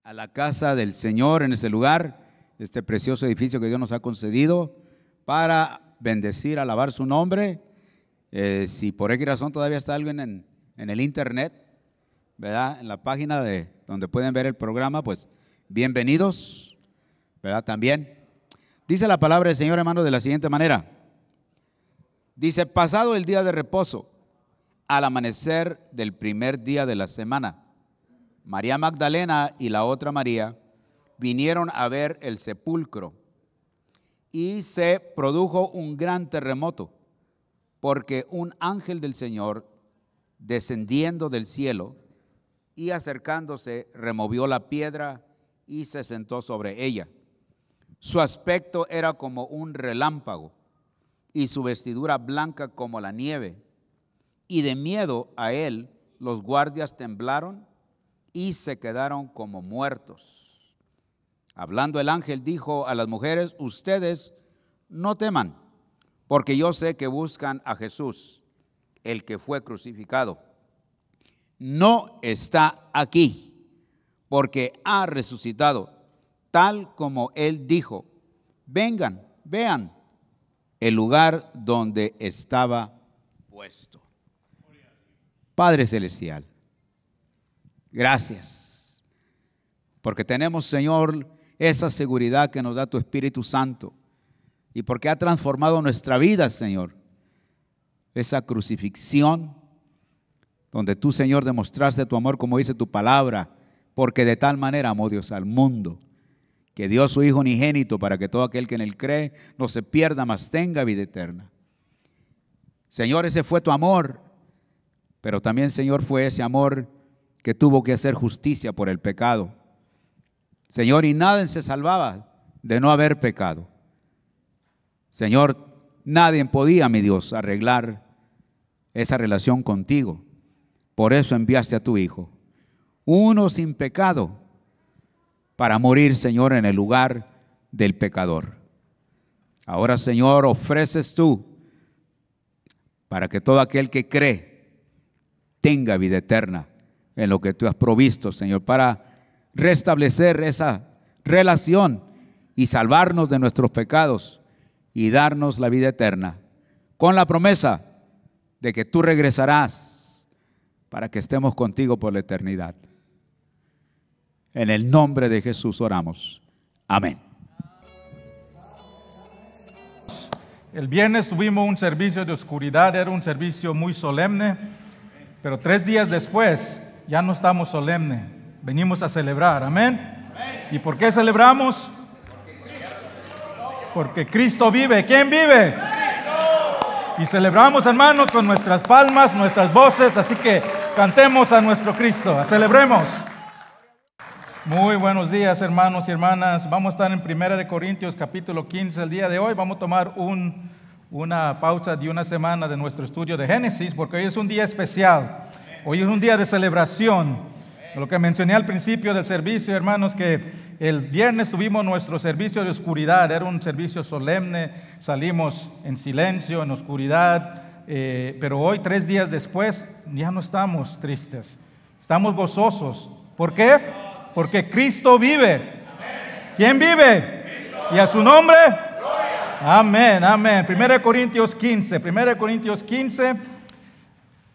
a la casa del Señor en ese lugar, este precioso edificio que Dios nos ha concedido para bendecir, alabar su nombre. Si por X razón todavía está alguien en el internet, ¿verdad? En la página de donde pueden ver el programa, pues bienvenidos, ¿verdad? También dice la palabra del Señor, hermano, de la siguiente manera. Dice: pasado el día de reposo, al amanecer del primer día de la semana, María Magdalena y la otra María vinieron a ver el sepulcro, y se produjo un gran terremoto, porque un ángel del Señor, descendiendo del cielo y acercándose, removió la piedra y se sentó sobre ella. Su aspecto era como un relámpago y su vestidura blanca como la nieve. Y de miedo a él, los guardias temblaron y se quedaron como muertos. Hablando el ángel, dijo a las mujeres: ustedes no teman, porque yo sé que buscan a Jesús, el que fue crucificado. No está aquí, porque ha resucitado, tal como él dijo. Vengan, vean el lugar donde estaba puesto. Padre Celestial, gracias, porque tenemos, Señor, esa seguridad que nos da tu Espíritu Santo, y porque ha transformado nuestra vida, Señor. Esa crucifixión donde tú, Señor, demostraste tu amor, como dice tu palabra, porque de tal manera amó Dios al mundo, que dio a su Hijo unigénito, para que todo aquel que en él cree no se pierda, mas tenga vida eterna. Señor, ese fue tu amor, pero también, Señor, fue ese amor que tuvo que hacer justicia por el pecado. Señor, y nadie se salvaba de no haber pecado. Señor, nadie podía, mi Dios, arreglar esa relación contigo. Por eso enviaste a tu Hijo, uno sin pecado, para morir, Señor, en el lugar del pecador. Ahora, Señor, ofreces tú para que todo aquel que cree tenga vida eterna en lo que tú has provisto, Señor, para restablecer esa relación y salvarnos de nuestros pecados y darnos la vida eterna, con la promesa de que tú regresarás para que estemos contigo por la eternidad. En el nombre de Jesús oramos. Amén. El viernes tuvimos un servicio de oscuridad, era un servicio muy solemne, pero 3 días después ya no estamos solemnes, venimos a celebrar, amén. ¿Y por qué celebramos? Porque Cristo vive. ¿Quién vive? Y celebramos, hermanos, con nuestras palmas, nuestras voces, así que cantemos a nuestro Cristo, celebremos. Muy buenos días, hermanos y hermanas. Vamos a estar en 1 Corintios capítulo 15 el día de hoy. Vamos a tomar una pausa de una semana de nuestro estudio de Génesis, porque hoy es un día especial. Hoy es un día de celebración. Lo que mencioné al principio del servicio, hermanos, que el viernes tuvimos nuestro servicio de oscuridad. Era un servicio solemne, salimos en silencio, en oscuridad, pero hoy, 3 días después, ya no estamos tristes, estamos gozosos. ¿Por qué? Porque Cristo vive. ¿Quién vive? Cristo. Y a su nombre, gloria. Amén, amén. 1 Corintios 15.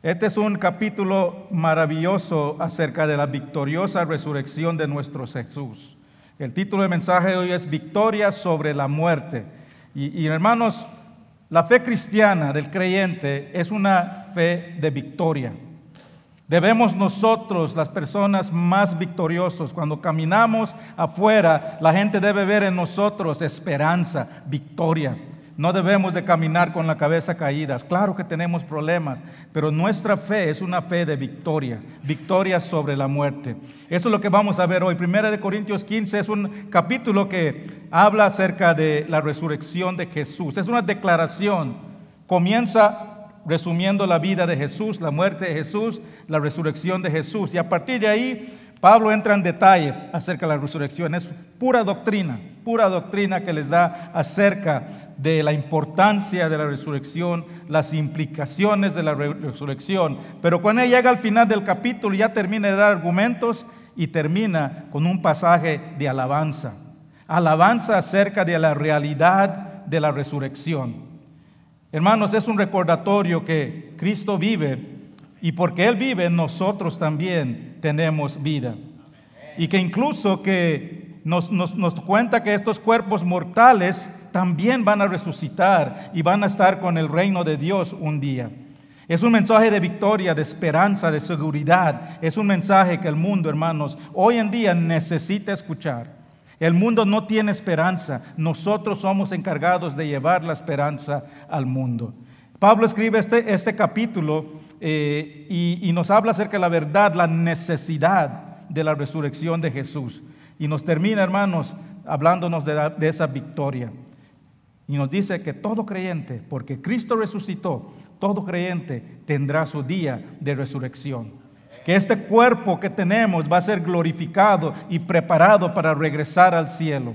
Este es un capítulo maravilloso acerca de la victoriosa resurrección de nuestro Jesús. El título del mensaje de hoy es Victoria sobre la muerte. Y hermanos, la fe cristiana del creyente es una fe de victoria. Debemos nosotros, las personas más victoriosos, cuando caminamos afuera, la gente debe ver en nosotros esperanza, victoria. No debemos de caminar con la cabeza caída. Claro que tenemos problemas, pero nuestra fe es una fe de victoria, victoria sobre la muerte. Eso es lo que vamos a ver hoy. 1 Corintios 15 es un capítulo que habla acerca de la resurrección de Jesús. Es una declaración. Comienza resumiendo la vida de Jesús, la muerte de Jesús, la resurrección de Jesús. Y a partir de ahí, Pablo entra en detalle acerca de la resurrección. Es pura doctrina que les da acerca de la importancia de la resurrección, las implicaciones de la resurrección. Pero cuando él llega al final del capítulo y ya termina de dar argumentos, y termina con un pasaje de alabanza. Alabanza acerca de la realidad de la resurrección. Hermanos, es un recordatorio que Cristo vive y porque Él vive, nosotros también tenemos vida. Y que incluso que nos cuenta que estos cuerpos mortales también van a resucitar y van a estar con el reino de Dios un día. Es un mensaje de victoria, de esperanza, de seguridad. Es un mensaje que el mundo, hermanos, hoy en día necesita escuchar. El mundo no tiene esperanza. Nosotros somos encargados de llevar la esperanza al mundo. Pablo escribe este capítulo y nos habla acerca de la verdad, la necesidad de la resurrección de Jesús. Y nos termina, hermanos, hablándonos de esa victoria. Y nos dice que todo creyente, porque Cristo resucitó, todo creyente tendrá su día de resurrección. Que este cuerpo que tenemos va a ser glorificado y preparado para regresar al cielo.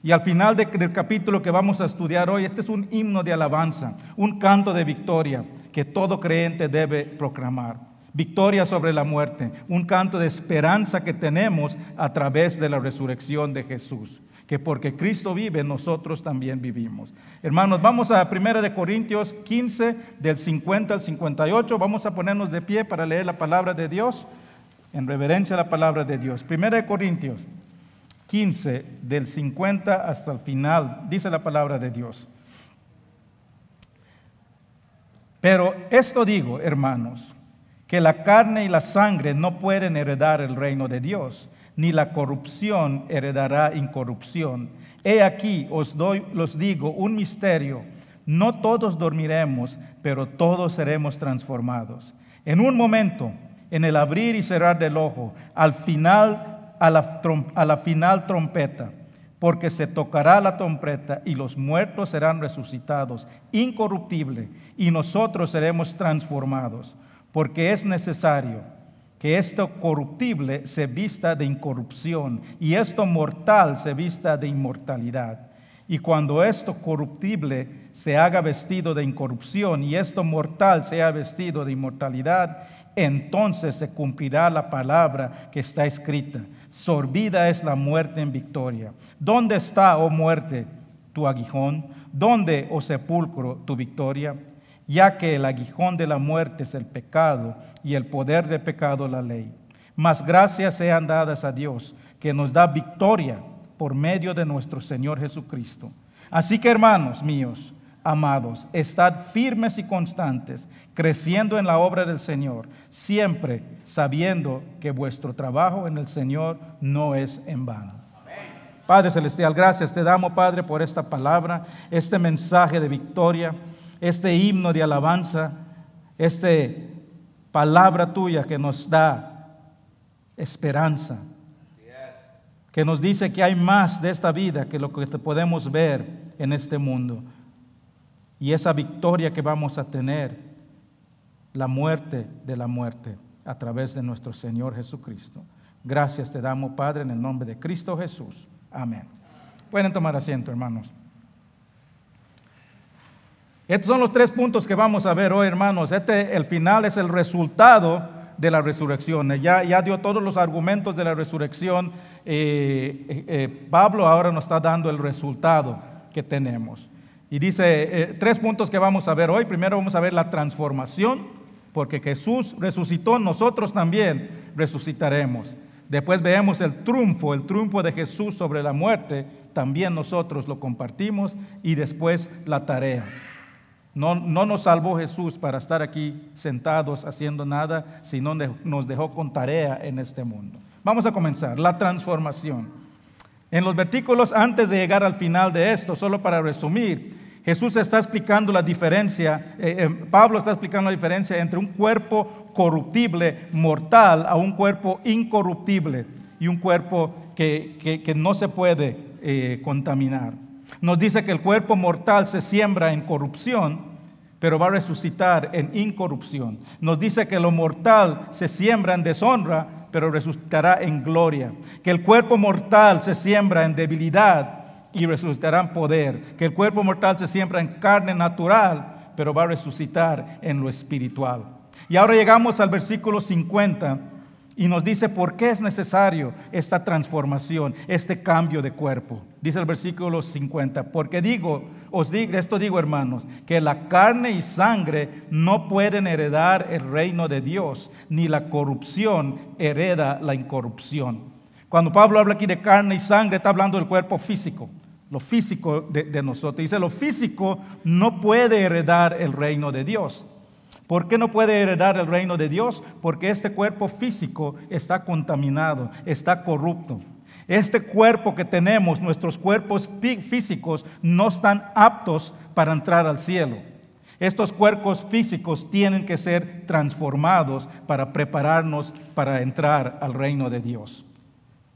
Y al final del capítulo que vamos a estudiar hoy, este es un himno de alabanza, un canto de victoria que todo creyente debe proclamar. Victoria sobre la muerte, un canto de esperanza que tenemos a través de la resurrección de Jesús. Que porque Cristo vive, nosotros también vivimos. Hermanos, vamos a 1 Corintios 15, del 50 al 58. Vamos a ponernos de pie para leer la palabra de Dios, en reverencia a la palabra de Dios. 1 Corintios 15, del 50 hasta el final, dice la palabra de Dios. Pero esto digo, hermanos, que la carne y la sangre no pueden heredar el reino de Dios, ni la corrupción heredará incorrupción. He aquí, os digo un misterio. No todos dormiremos, pero todos seremos transformados. En un momento, en el abrir y cerrar del ojo, a la final trompeta, porque se tocará la trompeta y los muertos serán resucitados, incorruptible, y nosotros seremos transformados, porque es necesario que esto corruptible se vista de incorrupción y esto mortal se vista de inmortalidad. Y cuando esto corruptible se haga vestido de incorrupción y esto mortal sea vestido de inmortalidad, entonces se cumplirá la palabra que está escrita: sorbida es la muerte en victoria. ¿Dónde está, oh muerte, tu aguijón? ¿Dónde, oh sepulcro, tu victoria? Ya que el aguijón de la muerte es el pecado y el poder del pecado la ley. Mas gracias sean dadas a Dios, que nos da victoria por medio de nuestro Señor Jesucristo. Así que, hermanos míos, amados, estad firmes y constantes, creciendo en la obra del Señor, siempre sabiendo que vuestro trabajo en el Señor no es en vano. Padre Celestial, gracias te damos, Padre, por esta palabra, este mensaje de victoria, este himno de alabanza, esta palabra tuya que nos da esperanza, que nos dice que hay más de esta vida que lo que podemos ver en este mundo. Y esa victoria que vamos a tener, la muerte de la muerte, a través de nuestro Señor Jesucristo. Gracias te damos, Padre, en el nombre de Cristo Jesús. Amén. Pueden tomar asiento, hermanos. Estos son los 3 puntos que vamos a ver hoy, hermanos. El final es el resultado de la resurrección. Ya dio todos los argumentos de la resurrección. Pablo ahora nos está dando el resultado que tenemos. Y dice 3 puntos que vamos a ver hoy. Primero vamos a ver la transformación, porque Jesús resucitó, nosotros también resucitaremos. Después vemos el triunfo de Jesús sobre la muerte, también nosotros lo compartimos. Y después la tarea. No nos salvó Jesús para estar aquí sentados haciendo nada, sino nos dejó con tarea en este mundo. Vamos a comenzar, la transformación. En los versículos antes de llegar al final de esto, solo para resumir, Jesús está explicando la diferencia, Pablo está explicando la diferencia entre un cuerpo corruptible, mortal, a un cuerpo incorruptible y un cuerpo que no se puede contaminar. Nos dice que el cuerpo mortal se siembra en corrupción, pero va a resucitar en incorrupción. Nos dice que lo mortal se siembra en deshonra, pero resucitará en gloria. Que el cuerpo mortal se siembra en debilidad y resucitará en poder. Que el cuerpo mortal se siembra en carne natural, pero va a resucitar en lo espiritual. Y ahora llegamos al versículo 50, Y nos dice por qué es necesario esta transformación, este cambio de cuerpo. Dice el versículo 50, porque esto digo, hermanos, que la carne y sangre no pueden heredar el reino de Dios, ni la corrupción hereda la incorrupción. Cuando Pablo habla aquí de carne y sangre, está hablando del cuerpo físico, lo físico de nosotros. Dice, lo físico no puede heredar el reino de Dios. ¿Por qué no puede heredar el reino de Dios? Porque este cuerpo físico está contaminado, está corrupto. Este cuerpo que tenemos, nuestros cuerpos físicos, no están aptos para entrar al cielo. Estos cuerpos físicos tienen que ser transformados para prepararnos para entrar al reino de Dios.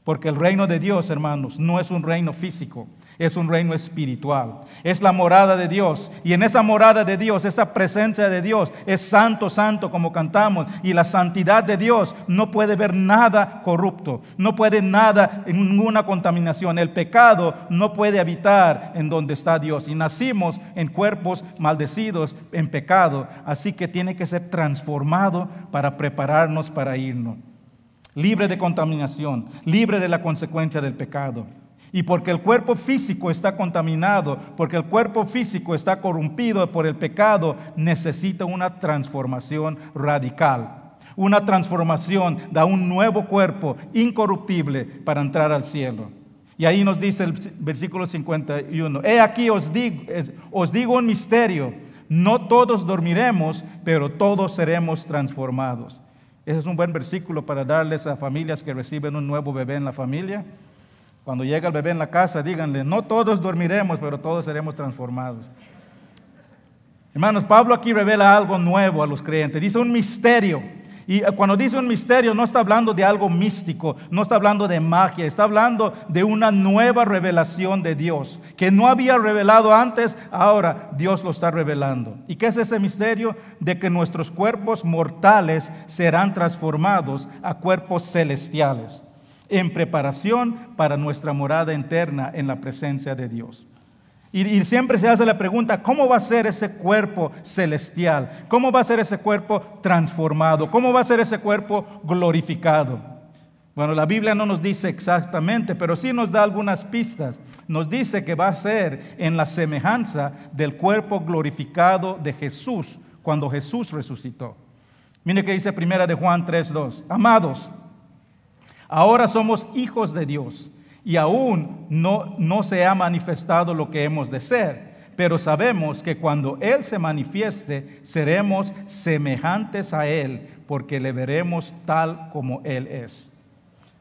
Porque el reino de Dios, hermanos, no es un reino físico, es un reino espiritual. Es la morada de Dios. Y en esa morada de Dios, esa presencia de Dios, es santo, santo, como cantamos. Y la santidad de Dios no puede ver nada corrupto, no puede nada, ninguna contaminación. El pecado no puede habitar en donde está Dios. Y nacimos en cuerpos maldecidos, en pecado. Así que tiene que ser transformado para prepararnos para irnos. Libre de contaminación, libre de la consecuencia del pecado. Y porque el cuerpo físico está contaminado, porque el cuerpo físico está corrompido por el pecado, necesita una transformación radical. Una transformación da un nuevo cuerpo incorruptible para entrar al cielo. Y ahí nos dice el versículo 51, he aquí os digo un misterio, no todos dormiremos, pero todos seremos transformados. Ese es un buen versículo para darles a familias que reciben un nuevo bebé en la familia. Cuando llega el bebé en la casa, díganle, no todos dormiremos, pero todos seremos transformados. Hermanos, Pablo aquí revela algo nuevo a los creyentes. Dice un misterio. Y cuando dice un misterio, no está hablando de algo místico, no está hablando de magia, está hablando de una nueva revelación de Dios, que no había revelado antes, ahora Dios lo está revelando. ¿Y qué es ese misterio? De que nuestros cuerpos mortales serán transformados a cuerpos celestiales, en preparación para nuestra morada eterna en la presencia de Dios. Y siempre se hace la pregunta, ¿cómo va a ser ese cuerpo celestial? ¿Cómo va a ser ese cuerpo transformado? ¿Cómo va a ser ese cuerpo glorificado? Bueno, la Biblia no nos dice exactamente, pero sí nos da algunas pistas. Nos dice que va a ser en la semejanza del cuerpo glorificado de Jesús, cuando Jesús resucitó. Mire que dice 1 de Juan 3:2. Amados, ahora somos hijos de Dios y aún no se ha manifestado lo que hemos de ser, pero sabemos que cuando Él se manifieste, seremos semejantes a Él, porque le veremos tal como Él es.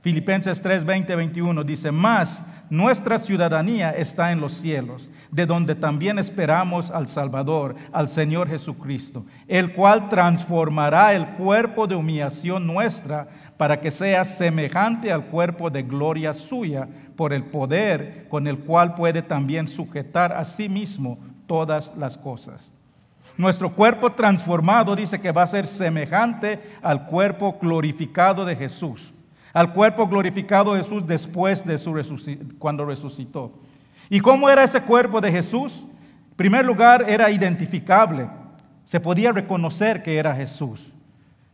Filipenses 3:20-21 dice, mas nuestra ciudadanía está en los cielos, de donde también esperamos al Salvador, al Señor Jesucristo, el cual transformará el cuerpo de humillación nuestra para que sea semejante al cuerpo de gloria suya, por el poder con el cual puede también sujetar a sí mismo todas las cosas. Nuestro cuerpo transformado dice que va a ser semejante al cuerpo glorificado de Jesús, al cuerpo glorificado de Jesús después de cuando resucitó. ¿Y cómo era ese cuerpo de Jesús? En primer lugar, era identificable. Se podía reconocer que era Jesús.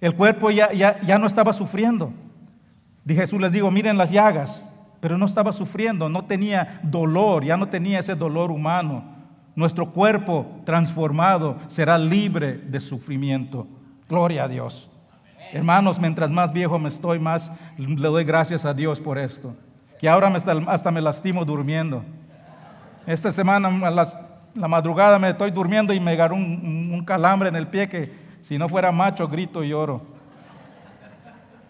El cuerpo ya no estaba sufriendo. Jesús les dijo, miren las llagas, pero no estaba sufriendo, no tenía dolor, ya no tenía ese dolor humano. Nuestro cuerpo transformado será libre de sufrimiento. Gloria a Dios. Hermanos, mientras más viejo me estoy, más le doy gracias a Dios por esto. Que ahora hasta me lastimo durmiendo. Esta semana, la madrugada me estoy durmiendo y me agarró un calambre en el pie que si no fuera macho, grito y lloro.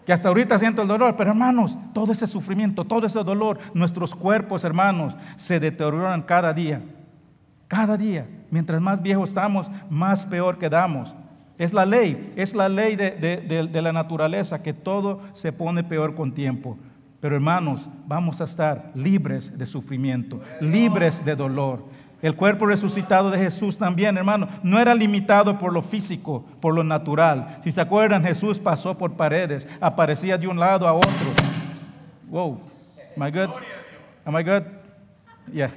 Que hasta ahorita siento el dolor, pero hermanos, todo ese sufrimiento, todo ese dolor, nuestros cuerpos, hermanos, se deterioran cada día. Cada día. Mientras más viejos estamos, más peor quedamos. Es la ley de la naturaleza, que todo se pone peor con tiempo. Pero hermanos, vamos a estar libres de sufrimiento, libres de dolor. El cuerpo resucitado de Jesús también, hermano, no era limitado por lo físico, por lo natural. Si se acuerdan, Jesús pasó por paredes, aparecía de un lado a otro. Wow, am I good? Am I good? Yeah.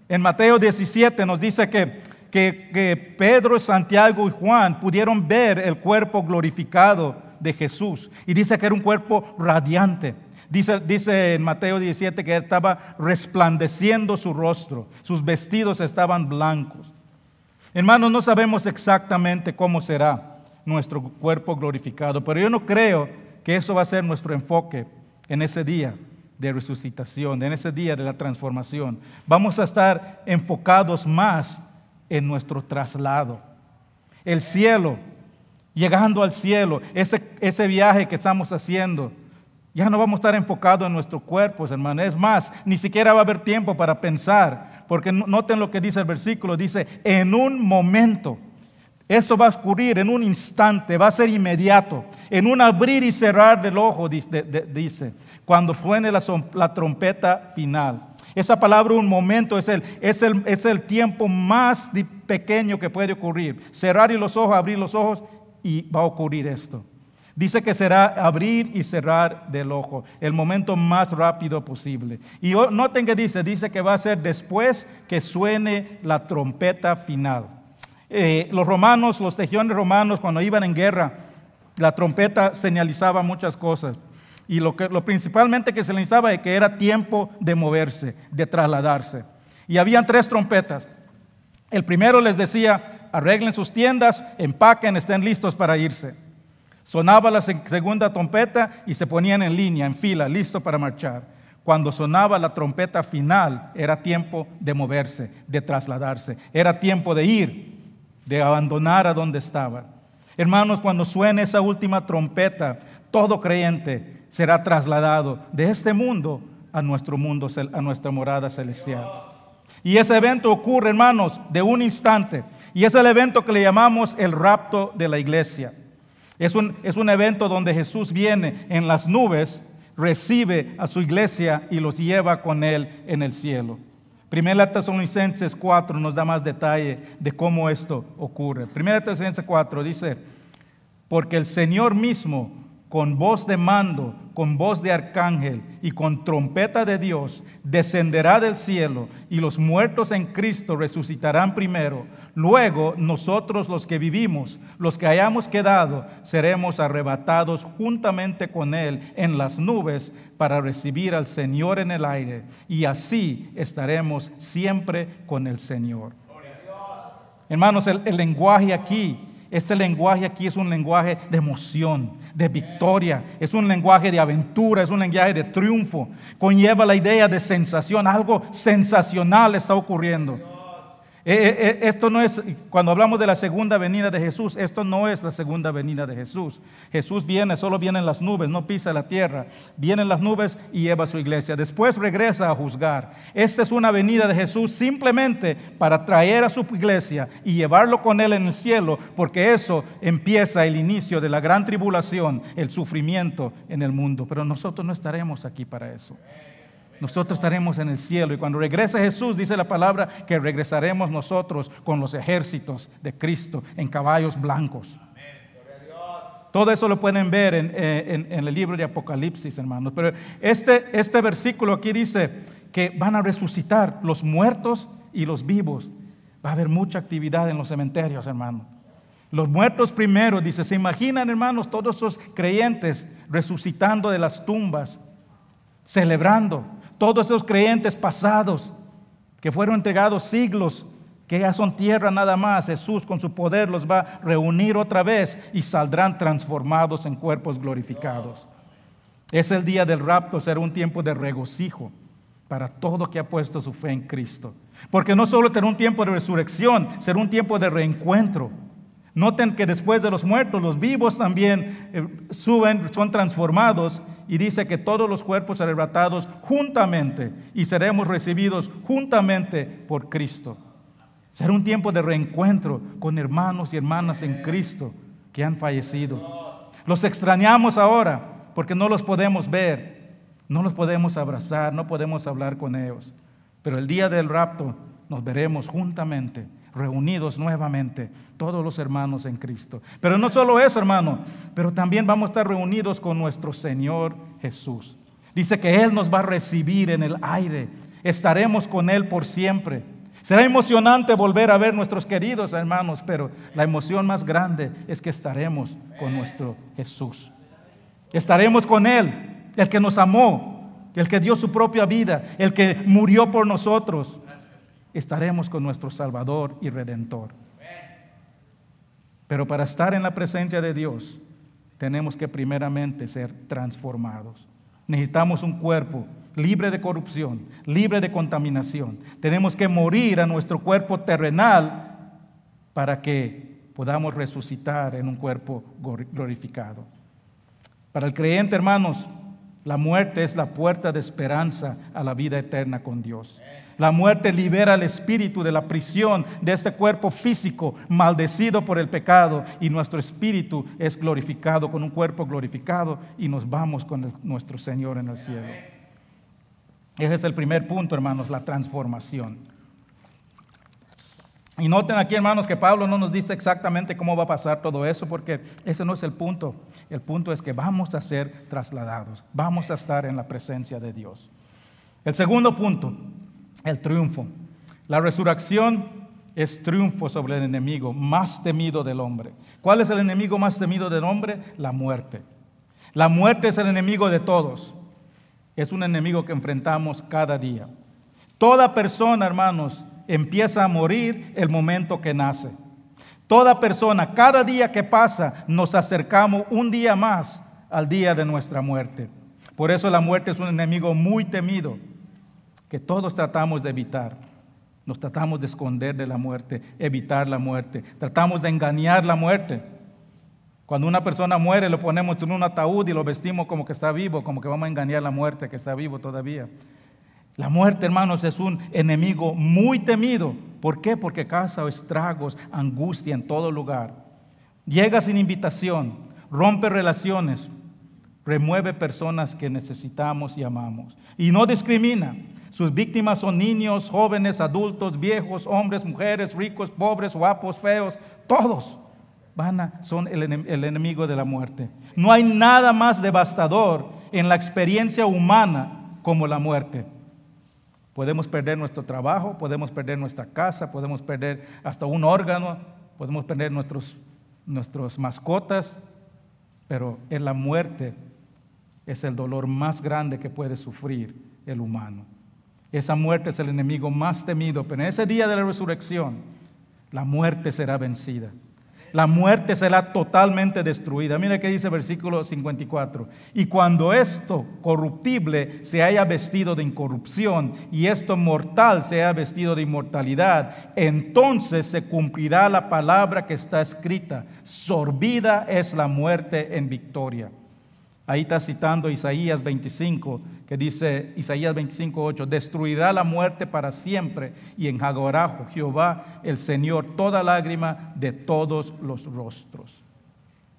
En Mateo 17 nos dice que Pedro, Santiago y Juan pudieron ver el cuerpo glorificado de Jesús. Y dice que era un cuerpo radiante. Dice en Mateo 17 que estaba resplandeciendo su rostro. Sus vestidos estaban blancos. Hermanos, no sabemos exactamente cómo será nuestro cuerpo glorificado, pero yo no creo que eso va a ser nuestro enfoque en ese día de resucitación, en ese día de la transformación. Vamos a estar enfocados más en nuestro traslado. El cielo, llegando al cielo, ese viaje que estamos haciendo, ya no vamos a estar enfocados en nuestros cuerpos, hermano. Es más, ni siquiera va a haber tiempo para pensar, porque noten lo que dice el versículo, dice, en un momento. Eso va a ocurrir en un instante, va a ser inmediato, en un abrir y cerrar del ojo, dice, cuando suene la trompeta final. Esa palabra un momento es el tiempo más pequeño que puede ocurrir. Cerrar los ojos, abrir los ojos y va a ocurrir esto. Dice que será abrir y cerrar del ojo, el momento más rápido posible. Y noten que dice que va a ser después que suene la trompeta final. Los legiones romanos cuando iban en guerra, la trompeta señalizaba muchas cosas. Y lo principalmente que señalizaba es que era tiempo de moverse, de trasladarse. Y habían 3 trompetas. El primero les decía, arreglen sus tiendas, empaquen, estén listos para irse. Sonaba la segunda trompeta y se ponían en línea, en fila, listos para marchar. Cuando sonaba la trompeta final, era tiempo de moverse, de trasladarse. Era tiempo de ir, de abandonar a donde estaba. Hermanos, cuando suene esa última trompeta, todo creyente será trasladado de este mundo a nuestro mundo, a nuestra morada celestial. Y ese evento ocurre, hermanos, de un instante. Y es el evento que le llamamos el rapto de la iglesia. Es un evento donde Jesús viene en las nubes, recibe a su iglesia y los lleva con él en el cielo. Primera Tesalonicenses 4 nos da más detalle de cómo esto ocurre. Primera Tesalonicenses 4 dice, porque el Señor mismo, con voz de mando, con voz de arcángel y con trompeta de Dios, descenderá del cielo y los muertos en Cristo resucitarán primero. Luego nosotros los que vivimos, los que hayamos quedado, seremos arrebatados juntamente con Él en las nubes para recibir al Señor en el aire. Y así estaremos siempre con el Señor. Hermanos, el lenguaje aquí, este lenguaje aquí es un lenguaje de emoción, de victoria, es un lenguaje de aventura, es un lenguaje de triunfo, conlleva la idea de sensación, algo sensacional está ocurriendo. Esto no es, cuando hablamos de la segunda venida de Jesús, esto no es la segunda venida de Jesús. Jesús solo viene en las nubes, no pisa la tierra, viene en las nubes y lleva a su iglesia. Después regresa a juzgar. Esta es una venida de Jesús simplemente para traer a su iglesia y llevarlo con él en el cielo, porque eso empieza el inicio de la gran tribulación, el sufrimiento en el mundo. Pero nosotros no estaremos aquí para eso. Nosotros estaremos en el cielo y cuando regrese Jesús, dice la palabra, que regresaremos nosotros con los ejércitos de Cristo en caballos blancos. Todo eso lo pueden ver en el libro de Apocalipsis, hermanos. Pero este versículo aquí dice que van a resucitar los muertos y los vivos. Va a haber mucha actividad en los cementerios, hermanos. Los muertos primero, dice, ¿se imaginan, hermanos, todos esos creyentes resucitando de las tumbas, celebrando? Todos esos creyentes pasados que fueron entregados siglos, que ya son tierra nada más, Jesús con su poder los va a reunir otra vez y saldrán transformados en cuerpos glorificados. Es el día del rapto, será un tiempo de regocijo para todo que ha puesto su fe en Cristo. Porque no solo será un tiempo de resurrección, será un tiempo de reencuentro. Noten que después de los muertos, los vivos también suben, son transformados. Y dice que todos los cuerpos arrebatados juntamente y seremos recibidos juntamente por Cristo. Será un tiempo de reencuentro con hermanos y hermanas en Cristo que han fallecido. Los extrañamos ahora porque no los podemos ver, no los podemos abrazar, no podemos hablar con ellos. Pero el día del rapto nos veremos juntamente, reunidos nuevamente, todos los hermanos en Cristo. Pero no solo eso, hermano, pero también vamos a estar reunidos con nuestro Señor Jesús. Dice que Él nos va a recibir en el aire, estaremos con Él por siempre. Será emocionante volver a ver nuestros queridos hermanos, pero la emoción más grande es que estaremos con nuestro Jesús. Estaremos con Él, el que nos amó, el que dio su propia vida, el que murió por nosotros. Estaremos con nuestro Salvador y Redentor. Pero para estar en la presencia de Dios, tenemos que primeramente ser transformados. Necesitamos un cuerpo libre de corrupción, libre de contaminación. Tenemos que morir a nuestro cuerpo terrenal para que podamos resucitar en un cuerpo glorificado. Para el creyente, hermanos, la muerte es la puerta de esperanza a la vida eterna con Dios. La muerte libera al espíritu de la prisión de este cuerpo físico maldecido por el pecado, y nuestro espíritu es glorificado con un cuerpo glorificado y nos vamos con nuestro Señor en el cielo. Ese es el primer punto, hermanos, la transformación. Y noten aquí, hermanos, que Pablo no nos dice exactamente cómo va a pasar todo eso, porque ese no es el punto. El punto es que vamos a ser trasladados, vamos a estar en la presencia de Dios. El segundo punto, el triunfo. La resurrección es triunfo sobre el enemigo más temido del hombre. ¿Cuál es el enemigo más temido del hombre? La muerte. La muerte es el enemigo de todos. Es un enemigo que enfrentamos cada día. Toda persona, hermanos, empieza a morir el momento que nace. Toda persona, cada día que pasa, nos acercamos un día más al día de nuestra muerte. Por eso la muerte es un enemigo muy temido, que todos tratamos de evitar. Nos tratamos de esconder de la muerte, evitar la muerte. Tratamos de engañar la muerte. Cuando una persona muere, lo ponemos en un ataúd y lo vestimos como que está vivo, como que vamos a engañar la muerte, que está vivo todavía. La muerte, hermanos, es un enemigo muy temido. ¿Por qué? Porque causa estragos, angustia en todo lugar. Llega sin invitación, rompe relaciones, remueve personas que necesitamos y amamos. Y no discrimina. Sus víctimas son niños, jóvenes, adultos, viejos, hombres, mujeres, ricos, pobres, guapos, feos, todos son el enemigo de la muerte. No hay nada más devastador en la experiencia humana como la muerte. Podemos perder nuestro trabajo, podemos perder nuestra casa, podemos perder hasta un órgano, podemos perder nuestras mascotas, pero en la muerte es el dolor más grande que puede sufrir el humano. Esa muerte es el enemigo más temido, pero en ese día de la resurrección, la muerte será vencida. La muerte será totalmente destruida. Mira qué dice el versículo 54. Y cuando esto corruptible se haya vestido de incorrupción y esto mortal se haya vestido de inmortalidad, entonces se cumplirá la palabra que está escrita: sorbida es la muerte en victoria. Ahí está citando Isaías 25, que dice, Isaías 25:8, destruirá la muerte para siempre y enjugará Jehová el Señor toda lágrima de todos los rostros.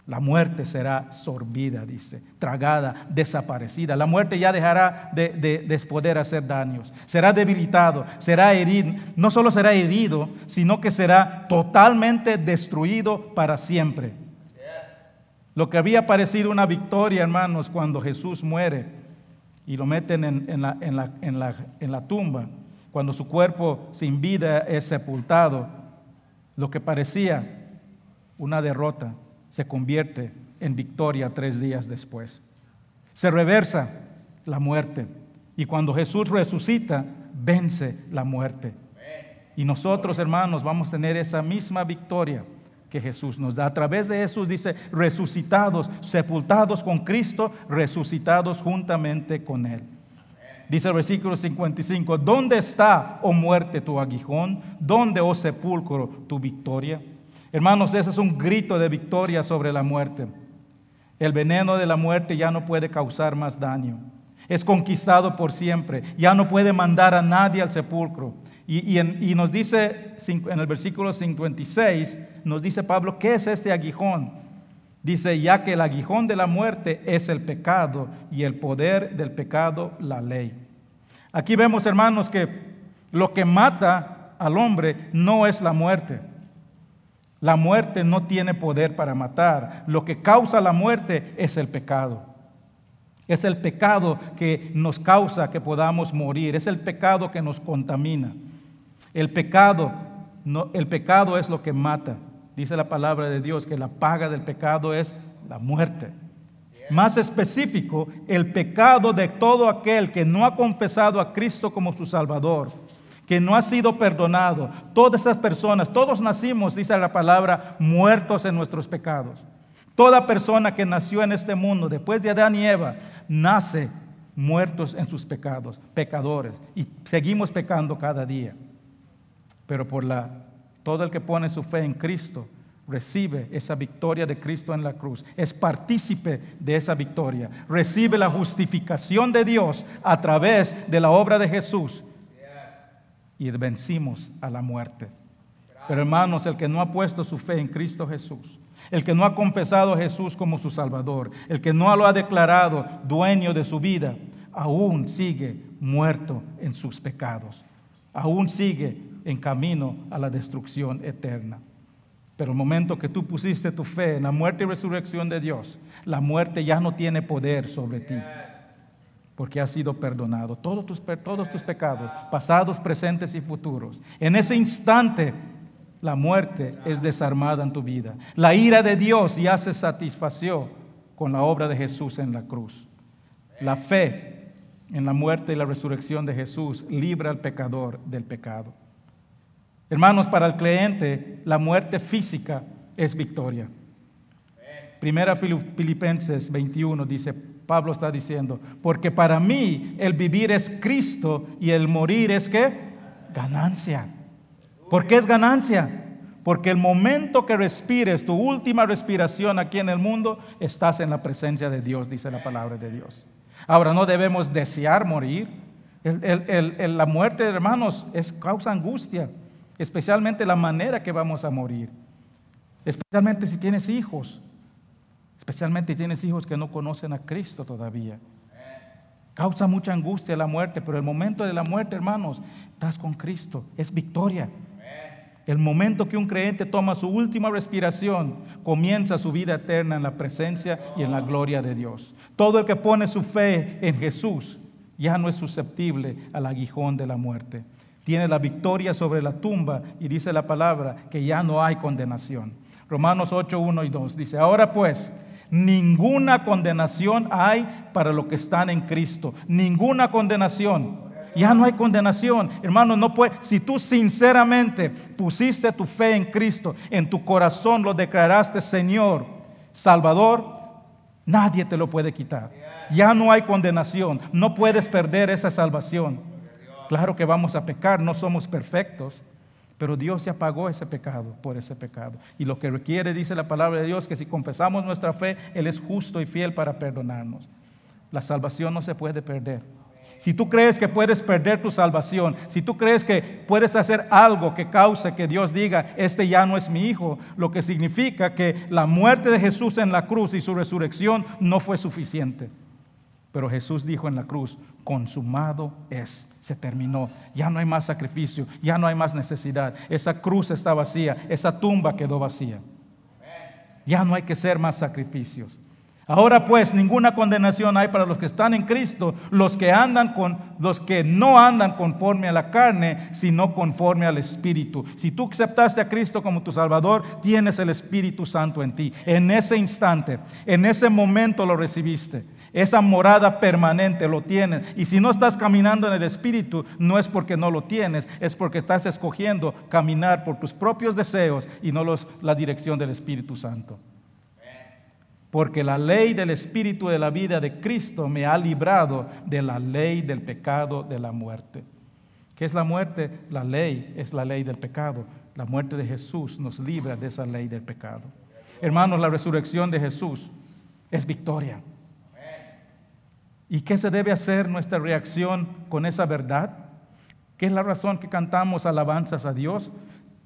La muerte será sorbida, dice, tragada, desaparecida. La muerte ya dejará de poder hacer daños. Será debilitado, será herido. No solo será herido, sino que será totalmente destruido para siempre. Lo que había parecido una victoria, hermanos, cuando Jesús muere y lo meten en la tumba, cuando su cuerpo sin vida es sepultado, lo que parecía una derrota se convierte en victoria 3 días después. Se reversa la muerte, y cuando Jesús resucita, vence la muerte. Y nosotros, hermanos, vamos a tener esa misma victoria que Jesús nos da. A través de Jesús dice, resucitados, sepultados con Cristo, resucitados juntamente con Él. Dice el versículo 55, ¿dónde está, oh muerte, tu aguijón? ¿Dónde, oh sepulcro, tu victoria? Hermanos, ese es un grito de victoria sobre la muerte. El veneno de la muerte ya no puede causar más daño. Es conquistado por siempre. Ya no puede mandar a nadie al sepulcro. Y nos dice en el versículo 56, nos dice Pablo, ¿qué es este aguijón? Dice, ya que el aguijón de la muerte es el pecado y el poder del pecado la ley. Aquí vemos, hermanos, que lo que mata al hombre no es la muerte. La muerte no tiene poder para matar. Lo que causa la muerte es el pecado. Es el pecado que nos causa que podamos morir. Es el pecado que nos contamina. El pecado es lo que mata. Dice la palabra de Dios que la paga del pecado es la muerte. Más específico, el pecado de todo aquel que no ha confesado a Cristo como su Salvador, que no ha sido perdonado. Todas esas personas, todos nacimos, dice la palabra, muertos en nuestros pecados. Toda persona que nació en este mundo, después de Adán y Eva, nace muertos en sus pecados, pecadores. Y seguimos pecando cada día. Pero todo el que pone su fe en Cristo recibe esa victoria de Cristo en la cruz. Es partícipe de esa victoria. Recibe la justificación de Dios a través de la obra de Jesús. Y vencimos a la muerte. Pero hermanos, el que no ha puesto su fe en Cristo Jesús, el que no ha confesado a Jesús como su Salvador, el que no lo ha declarado dueño de su vida, aún sigue muerto en sus pecados. Aún sigue en camino a la destrucción eterna. Pero el momento que tú pusiste tu fe en la muerte y resurrección de Dios, la muerte ya no tiene poder sobre ti, porque has sido perdonado. Todos tus pecados, pasados, presentes y futuros. En ese instante, la muerte es desarmada en tu vida. La ira de Dios ya se satisfació con la obra de Jesús en la cruz. La fe en la muerte y la resurrección de Jesús libra al pecador del pecado. Hermanos, para el creyente, la muerte física es victoria. Primera Filipenses 21 dice, Pablo está diciendo, porque para mí el vivir es Cristo y el morir es ¿qué? Ganancia. ¿Por qué es ganancia? Porque el momento que respires, tu última respiración aquí en el mundo, estás en la presencia de Dios, dice la palabra de Dios. Ahora, no debemos desear morir. La muerte, hermanos, causa angustia. Especialmente la manera que vamos a morir. Especialmente si tienes hijos. Especialmente si tienes hijos que no conocen a Cristo todavía. Causa mucha angustia la muerte, pero el momento de la muerte, hermanos, estás con Cristo. Es victoria. El momento que un creyente toma su última respiración, comienza su vida eterna en la presencia y en la gloria de Dios. Todo el que pone su fe en Jesús ya no es susceptible al aguijón de la muerte. Tiene la victoria sobre la tumba y dice la palabra que ya no hay condenación. Romanos 8, 1 y 2 dice, ahora pues, ninguna condenación hay para los que están en Cristo. Ninguna condenación. Ya no hay condenación. Hermano, no puede. Si tú sinceramente pusiste tu fe en Cristo, en tu corazón lo declaraste Señor, Salvador, nadie te lo puede quitar. Ya no hay condenación. No puedes perder esa salvación. Claro que vamos a pecar, no somos perfectos, pero Dios ya pagó ese pecado por ese pecado. Y lo que requiere, dice la palabra de Dios, que si confesamos nuestra fe, Él es justo y fiel para perdonarnos. La salvación no se puede perder. Si tú crees que puedes perder tu salvación, si tú crees que puedes hacer algo que cause que Dios diga, este ya no es mi hijo, lo que significa que la muerte de Jesús en la cruz y su resurrección no fue suficiente. Pero Jesús dijo en la cruz, consumado es, se terminó, ya no hay más sacrificio, ya no hay más necesidad, esa cruz está vacía, esa tumba quedó vacía, ya no hay que hacer más sacrificios. Ahora pues, ninguna condenación hay para los que están en Cristo, los que no andan conforme a la carne, sino conforme al Espíritu. Si tú aceptaste a Cristo como tu Salvador, tienes el Espíritu Santo en ti. En ese instante, en ese momento lo recibiste. Esa morada permanente lo tienes. Y si no estás caminando en el Espíritu, no es porque no lo tienes, es porque estás escogiendo caminar por tus propios deseos y no la dirección del Espíritu Santo. Porque la ley del Espíritu de la vida de Cristo me ha librado de la ley del pecado de la muerte. ¿Qué es la muerte? La ley es la ley del pecado. La muerte de Jesús nos libra de esa ley del pecado. Hermanos, la resurrección de Jesús es victoria. ¿Y qué se debe hacer nuestra reacción con esa verdad? ¿Qué es la razón que cantamos alabanzas a Dios?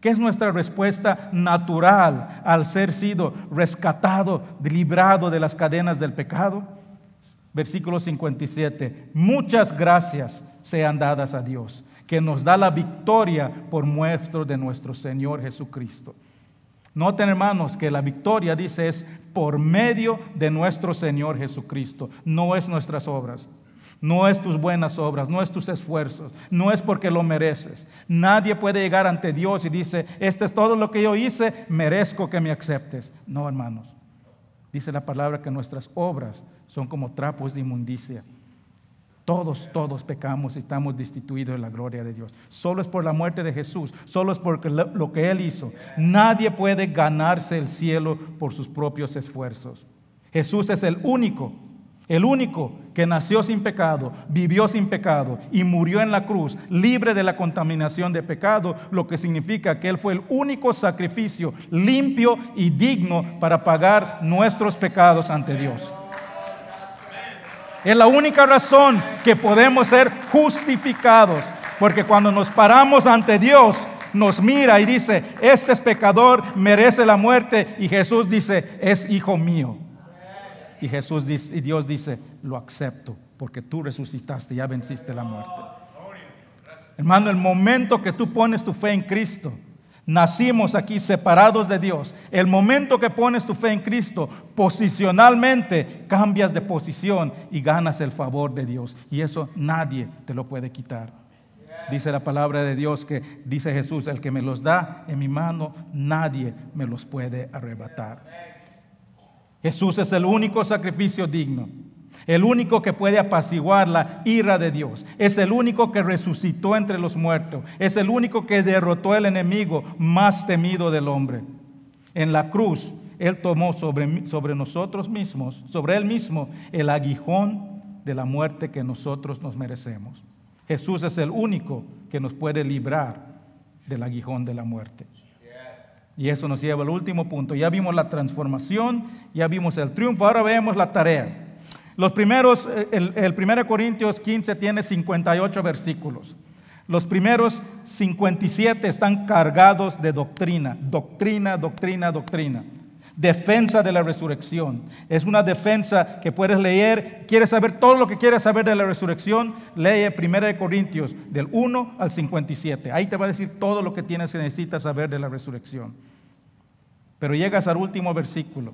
¿Qué es nuestra respuesta natural al ser sido rescatado, librado de las cadenas del pecado? Versículo 57. Muchas gracias sean dadas a Dios, que nos da la victoria por medio de nuestro Señor Jesucristo. Noten, hermanos, que la victoria, dice, es por medio de nuestro Señor Jesucristo, no es nuestras obras. No es tus buenas obras, no es tus esfuerzos, no es porque lo mereces. Nadie puede llegar ante Dios y dice, este es todo lo que yo hice, merezco que me aceptes. No, hermanos. Dice la palabra que nuestras obras son como trapos de inmundicia. Todos pecamos y estamos destituidos de la gloria de Dios. Solo es por la muerte de Jesús, solo es por lo que Él hizo. Nadie puede ganarse el cielo por sus propios esfuerzos. Jesús es el único que nació sin pecado, vivió sin pecado y murió en la cruz, libre de la contaminación de pecado, lo que significa que Él fue el único sacrificio limpio y digno para pagar nuestros pecados ante Dios. Es la única razón que podemos ser justificados, porque cuando nos paramos ante Dios, nos mira y dice, este es pecador, merece la muerte, y Jesús dice, es hijo mío. Y Dios dice, lo acepto, porque tú resucitaste, ya venciste la muerte. Hermano, el momento que tú pones tu fe en Cristo, nacimos aquí separados de Dios. El momento que pones tu fe en Cristo, posicionalmente cambias de posición y ganas el favor de Dios. Y eso nadie te lo puede quitar. Dice la palabra de Dios que dice Jesús, el que me los da en mi mano, nadie me los puede arrebatar. Jesús es el único sacrificio digno. El único que puede apaciguar la ira de Dios. Es el único que resucitó entre los muertos. Es el único que derrotó al enemigo más temido del hombre. En la cruz, Él tomó sobre nosotros mismos, sobre Él mismo, el aguijón de la muerte que nosotros nos merecemos. Jesús es el único que nos puede librar del aguijón de la muerte. Y eso nos lleva al último punto. Ya vimos la transformación, ya vimos el triunfo, ahora vemos la tarea. El 1 Corintios 15 tiene 58 versículos. Los primeros 57 están cargados de doctrina. Defensa de la resurrección. Es una defensa que puedes leer. ¿Quieres saber todo lo que quieres saber de la resurrección? Lee 1 Corintios del 1 al 57. Ahí te va a decir todo lo que necesitas saber de la resurrección. Pero llegas al último versículo.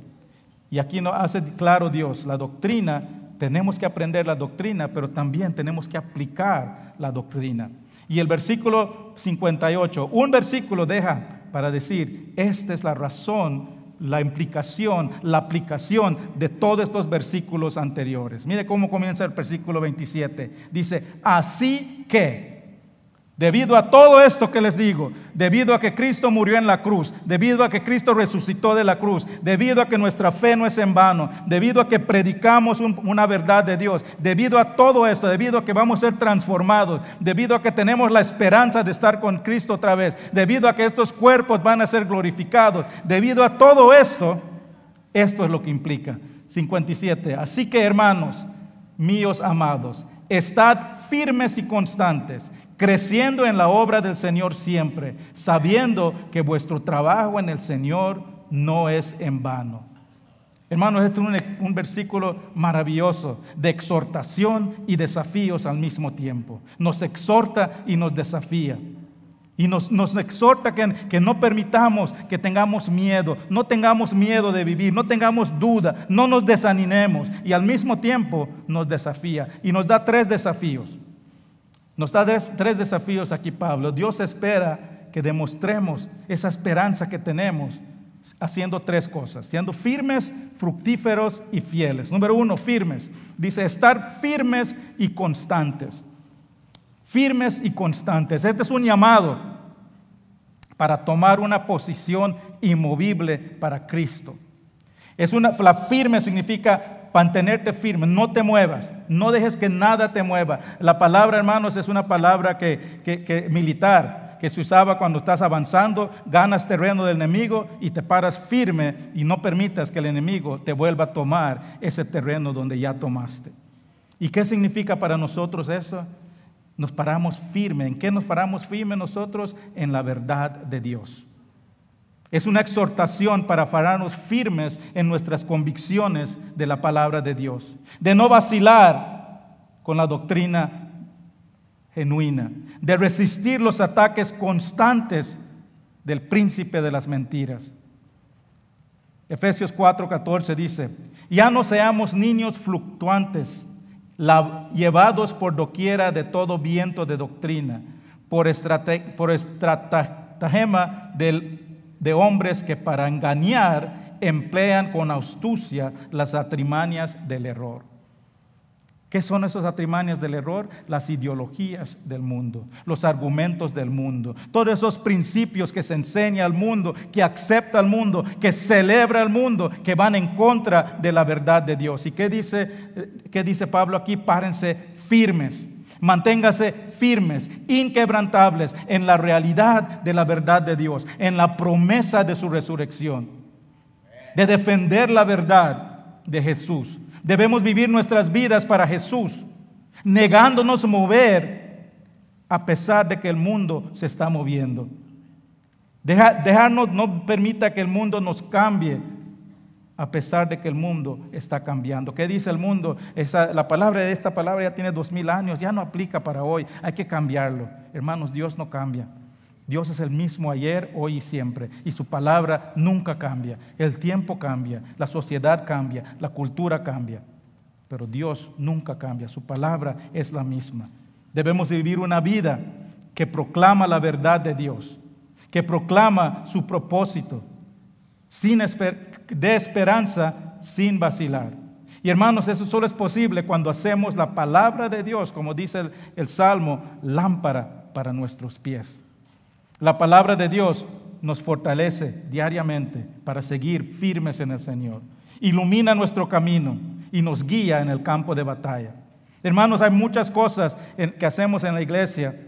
Y aquí nos hace claro Dios, la doctrina, tenemos que aprender la doctrina, pero también tenemos que aplicar la doctrina. Y el versículo 58, un versículo deja para decir, esta es la razón, la implicación, la aplicación de todos estos versículos anteriores. Mire cómo comienza el versículo 27. Dice, así que, debido a todo esto que les digo, debido a que Cristo murió en la cruz, debido a que Cristo resucitó de la cruz, debido a que nuestra fe no es en vano, debido a que predicamos una verdad de Dios, debido a todo esto, debido a que vamos a ser transformados, debido a que tenemos la esperanza de estar con Cristo otra vez, debido a que estos cuerpos van a ser glorificados, debido a todo esto, esto es lo que implica. 57. Así que, hermanos míos amados, estad firmes y constantes, creciendo en la obra del Señor siempre, sabiendo que vuestro trabajo en el Señor no es en vano. Hermanos, este es un versículo maravilloso de exhortación y desafíos al mismo tiempo. Nos exhorta y nos desafía. Y nos exhorta que no permitamos que tengamos miedo, no tengamos miedo de vivir, no tengamos duda, no nos desanimemos. Y al mismo tiempo nos desafía y nos da 3 desafíos. Nos da 3 desafíos aquí Pablo. Dios espera que demostremos esa esperanza que tenemos haciendo 3 cosas. Siendo firmes, fructíferos y fieles. Número 1, firmes. Dice, estar firmes y constantes. Firmes y constantes. Este es un llamado para tomar una posición inmovible para Cristo. La firme significa mantenerte firme, no te muevas, no dejes que nada te mueva. La palabra, hermanos, es una palabra militar que se usaba cuando estás avanzando, ganas terreno del enemigo y te paras firme y no permitas que el enemigo te vuelva a tomar ese terreno donde ya tomaste. ¿Y qué significa para nosotros eso? Nos paramos firme. ¿En qué nos paramos firme nosotros? En la verdad de Dios. Es una exhortación para pararnos firmes en nuestras convicciones de la palabra de Dios. De no vacilar con la doctrina genuina. De resistir los ataques constantes del príncipe de las mentiras. Efesios 4:14 dice, ya no seamos niños fluctuantes, llevados por doquiera de todo viento de doctrina, por estratagema de hombres que para engañar emplean con astucia las artimañas del error. ¿Qué son esos artimañas del error? Las ideologías del mundo, los argumentos del mundo, todos esos principios que se enseña al mundo, que acepta al mundo, que celebra al mundo, que van en contra de la verdad de Dios. ¿Y qué dice Pablo aquí? Párense firmes, manténgase firmes, inquebrantables en la realidad de la verdad de Dios, en la promesa de su resurrección, de defender la verdad de Jesús. Debemos vivir nuestras vidas para Jesús, negándonos mover a pesar de que el mundo se está moviendo. Dejarnos, no permita que el mundo nos cambie a pesar de que el mundo está cambiando. ¿Qué dice el mundo? Esta palabra ya tiene 2000 años, ya no aplica para hoy, hay que cambiarlo. Hermanos, Dios no cambia. Dios es el mismo ayer, hoy y siempre. Y su palabra nunca cambia. El tiempo cambia, la sociedad cambia, la cultura cambia. Pero Dios nunca cambia. Su palabra es la misma. Debemos vivir una vida que proclama la verdad de Dios, que proclama su propósito, de esperanza, sin vacilar. Y hermanos, eso solo es posible cuando hacemos la palabra de Dios, como dice el Salmo, lámpara para nuestros pies. La palabra de Dios nos fortalece diariamente para seguir firmes en el Señor. Ilumina nuestro camino y nos guía en el campo de batalla. Hermanos, hay muchas cosas que hacemos en la iglesia.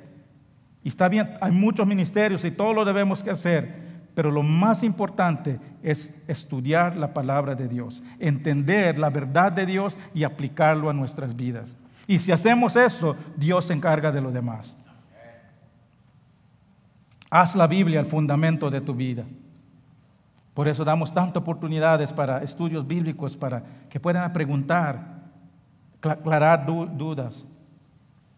Y está bien, hay muchos ministerios y todo lo debemos que hacer. Pero lo más importante es estudiar la palabra de Dios, entender la verdad de Dios y aplicarlo a nuestras vidas. Y si hacemos esto, Dios se encarga de lo demás. Haz la Biblia el fundamento de tu vida. Por eso damos tantas oportunidades para estudios bíblicos, para que puedan preguntar, aclarar dudas.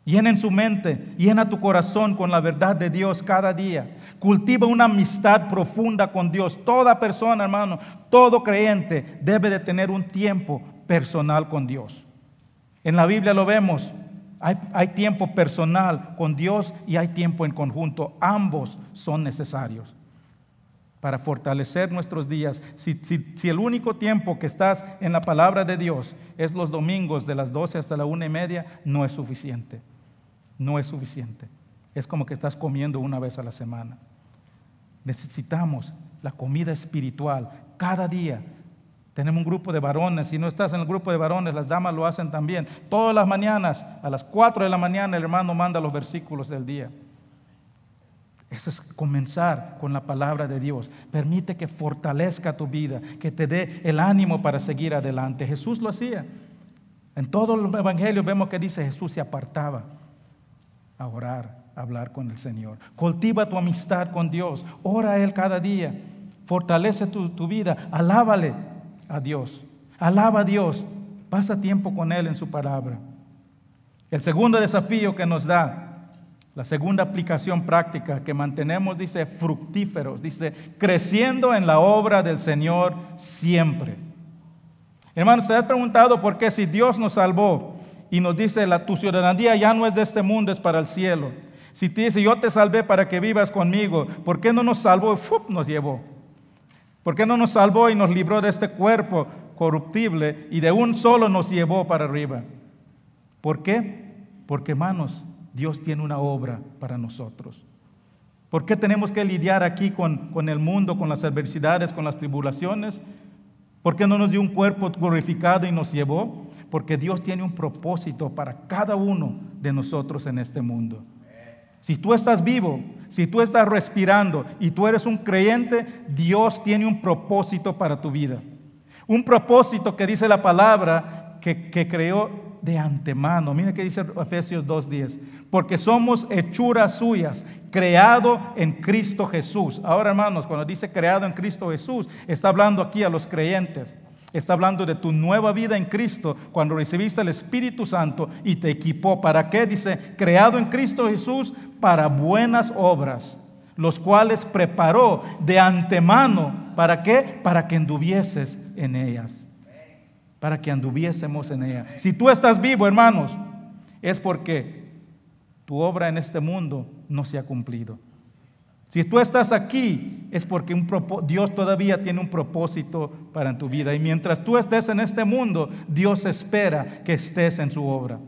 Llena su mente, llena tu corazón con la verdad de Dios cada día. Cultiva una amistad profunda con Dios. Toda persona, hermano, todo creyente debe de tener un tiempo personal con Dios. En la Biblia lo vemos. Hay tiempo personal con Dios y hay tiempo en conjunto. Ambos son necesarios para fortalecer nuestros días. Si el único tiempo que estás en la palabra de Dios es los domingos de las 12 hasta la 1:30, no es suficiente. No es suficiente. Es como que estás comiendo una vez a la semana. Necesitamos la comida espiritual cada día. Tenemos un grupo de varones. Si no estás en el grupo de varones, las damas lo hacen también. Todas las mañanas, a las 4 de la mañana, el hermano manda los versículos del día. Eso es comenzar con la palabra de Dios. Permite que fortalezca tu vida, que te dé el ánimo para seguir adelante. Jesús lo hacía. En todos los evangelios vemos que dice Jesús se apartaba a orar, a hablar con el Señor. Cultiva tu amistad con Dios. Ora a Él cada día. Fortalece tu vida. Alábale a Dios. Alaba a Dios. Pasa tiempo con Él en su palabra. El segundo desafío que nos da, la segunda aplicación práctica que mantenemos, dice fructíferos, dice creciendo en la obra del Señor siempre. Hermanos, ¿se ha preguntado por qué si Dios nos salvó y nos dice tu ciudadanía ya no es de este mundo, es para el cielo? Si te dice yo te salvé para que vivas conmigo, ¿por qué no nos salvó y nos llevó? ¿Por qué no nos salvó y nos libró de este cuerpo corruptible y de un solo nos llevó para arriba? ¿Por qué? Porque, hermanos, Dios tiene una obra para nosotros. ¿Por qué tenemos que lidiar aquí con el mundo, con las adversidades, con las tribulaciones? ¿Por qué no nos dio un cuerpo glorificado y nos llevó? Porque Dios tiene un propósito para cada uno de nosotros en este mundo. Si tú estás vivo, si tú estás respirando y tú eres un creyente, Dios tiene un propósito para tu vida. Un propósito que dice la palabra que creó de antemano. Mira que dice Efesios 2:10. Porque somos hechuras suyas, creado en Cristo Jesús. Ahora, hermanos, cuando dice creado en Cristo Jesús, está hablando aquí a los creyentes. Está hablando de tu nueva vida en Cristo cuando recibiste el Espíritu Santo y te equipó. ¿Para qué? Dice, creado en Cristo Jesús para buenas obras, los cuales preparó de antemano. ¿Para qué? Para que anduvieses en ellas. para que anduviésemos en ella. Si tú estás vivo, hermanos, es porque tu obra en este mundo no se ha cumplido. Si tú estás aquí, es porque Dios todavía tiene un propósito para tu vida. Y mientras tú estés en este mundo, Dios espera que estés en su obra.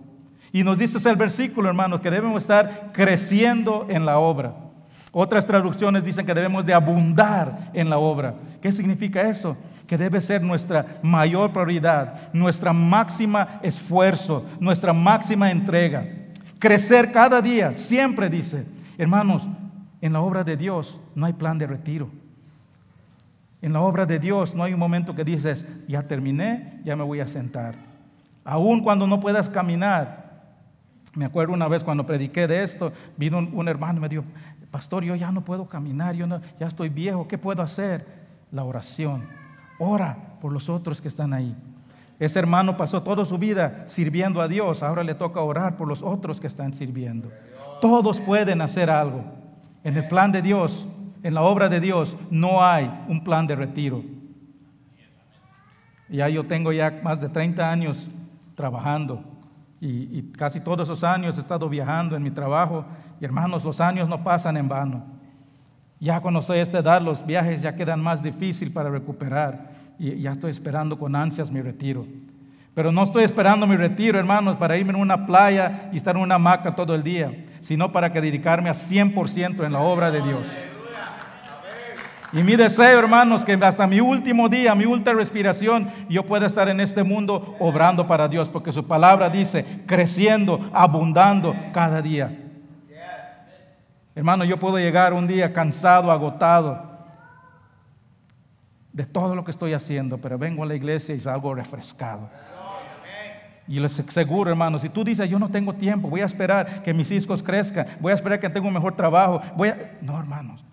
Y nos dice el versículo, hermanos, que debemos estar creciendo en la obra. Otras traducciones dicen que debemos de abundar en la obra. ¿Qué significa eso? Que debe ser nuestra mayor prioridad, nuestra máxima esfuerzo, nuestra máxima entrega. Crecer cada día, siempre dice. Hermanos, en la obra de Dios no hay plan de retiro. En la obra de Dios no hay un momento que dices, ya terminé, ya me voy a sentar. Aún cuando no puedas caminar. Me acuerdo una vez cuando prediqué de esto, vino un hermano y me dijo, pastor, yo ya no puedo caminar, ya estoy viejo, ¿qué puedo hacer? La oración. Ora por los otros que están ahí. Ese hermano pasó toda su vida sirviendo a Dios, ahora le toca orar por los otros que están sirviendo. Todos pueden hacer algo. En el plan de Dios, en la obra de Dios, no hay un plan de retiro. Ya yo tengo ya más de 30 años trabajando y casi todos esos años he estado viajando en mi trabajo. Y hermanos, los años no pasan en vano. Ya cuando estoy a esta edad, los viajes ya quedan más difíciles para recuperar. Y ya estoy esperando con ansias mi retiro. Pero no estoy esperando mi retiro, hermanos, para irme a una playa y estar en una hamaca todo el día, sino para que dedicarme a 100% en la obra de Dios. Y mi deseo, hermanos, que hasta mi último día, mi última respiración, yo pueda estar en este mundo obrando para Dios, porque su palabra dice, creciendo, abundando cada día. Hermano, yo puedo llegar un día cansado, agotado de todo lo que estoy haciendo, pero vengo a la iglesia y salgo refrescado. Y les aseguro, hermanos, si tú dices, yo no tengo tiempo, voy a esperar que mis hijos crezcan, voy a esperar que tenga un mejor trabajo, no, hermanos,